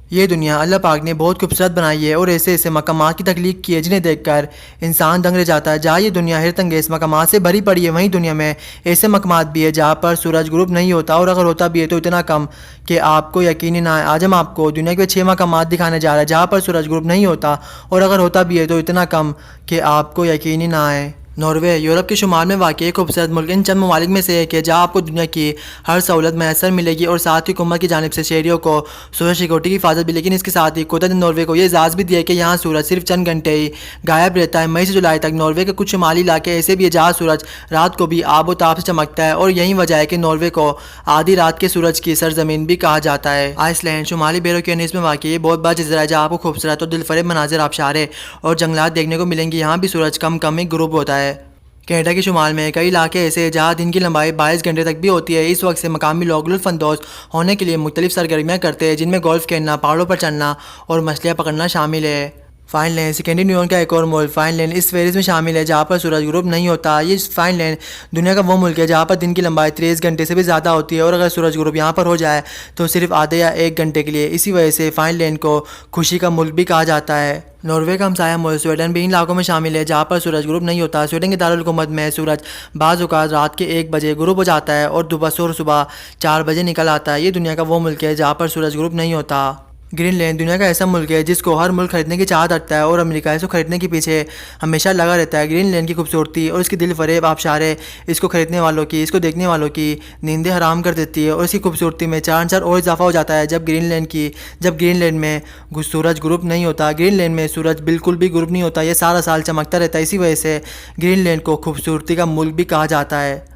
ये दुनिया अल्लाह पाक ने बहुत खूबसूरत बनाई है और ऐसे ऐसे मकामात की तख्लीक की है जिन्हें देखकर इंसान दंग रह जाता है। जहाँ ये दुनिया हैरत अंगेज़ मकामात से भरी पड़ी है, वहीं दुनिया में ऐसे मकामात भी है जहाँ पर सूरज ग्रुप नहीं होता, और अगर होता भी है तो इतना कम कि आपको यकीन ही ना आए। आज हम आपको दुनिया के 6 मकामात दिखाने जा रहे हैं जहाँ पर सूरज ग्रुप नहीं होता, और अगर होता भी है तो इतना कम कि आपको यकीन ही ना आए। नॉर्वे यूरोप के शुमार में वाक़ एक खूबसूरत मुल्क इन चंद ममालिक में से एक है जहाँ आपको दुनिया की हर सहूलत मैसर मिलेगी और साथ ही हुकूमत की जानिब से शहरियों को सूरज सिक्योरिटी की हिफाजत भी। लेकिन इसके साथ ही कुदरत ने नॉर्वे को ये एजाज़ भी दिया है कि यहाँ सूरज सिर्फ चंद घंटे ही गायब रहता है। मई से जुलाई तक नॉर्वे के कुछ शुमाली इलाके ऐसे भी है जहाँ सूरज रात को भी आबो ताब से चमकता है, और यही वजह है कि नॉर्वे को आधी रात के सूरज की सरजमीन भी कहा जाता है। आइसलैंड शुमाली बैरोकेनिस में वाक़ बहुत बड़ा जज़ीरा है जहाँ आपको खूबसूरत और दिलफरेब मनाजिर आबशारें और जंगलात देखने को मिलेंगे। यहाँ भी सूरज कम ही गुरूब होता है। कनाडा के शुमाल में कई इलाके ऐसे हैं जहाँ दिन की लंबाई 22 घंटे तक भी होती है। इस वक्त से मकामी लोग लुत्फ़अंदोज़ होने के लिए मुख्तलिफ सरगर्मियाँ करते हैं जिनमें गोल्फ खेलना, पहाड़ों पर चढ़ना और मछलियाँ पकड़ना शामिल है। फाइनलैंड स्कैंडिनेवियन का एक और मुल्क फाइनलैंड इस फहरिस्त में शामिल है जहाँ पर सूरज ग्रुप नहीं होता। ये फाइनलैंड दुनिया का वो मुल्क है जहाँ पर दिन की लंबाई 23 घंटे से भी ज़्यादा होती है, और अगर सूरज ग्रुप यहाँ पर हो जाए तो सिर्फ आधे या 1 घंटे के लिए। इसी वजह से फाइनलैंड को खुशी का मुल्क भी कहा जाता है। नॉर्वे का हमसाया मुल्क स्वीडन भी इन इलाकों में शामिल है जहाँ पर सूरज ग्रुप नहीं होता। स्वीडन के दारुल हुकूमत में सूरज बाज़ औक़ात रात के 1 बजे गुरूब हो जाता है और सुबह 4 बजे निकल आता है। ये दुनिया का वो मुल्क है जहाँ पर सूरज ग्रुप नहीं होता। ग्रीनलैंड दुनिया का ऐसा मुल्क है जिसको हर मुल्क खरीदने की चाहत रखता है, और अमेरिका इसको खरीदने के पीछे हमेशा लगा रहता है। ग्रीनलैंड की खूबसूरती और इसकी दिल फरेब आबशारें इसको खरीदने वालों की, इसको देखने वालों की नींदें हराम कर देती है, और इसकी खूबसूरती में 4 अंसर और इजाफा हो जाता है जब ग्रीनलैंड में सूरज ग्रुप नहीं होता। ग्रीनलैंड में सूरज बिल्कुल भी ग्रुप नहीं होता, यह सारा साल चमकता रहता है। इसी वजह से ग्रीनलैंड को खूबसूरती का मुल्क भी कहा जाता है।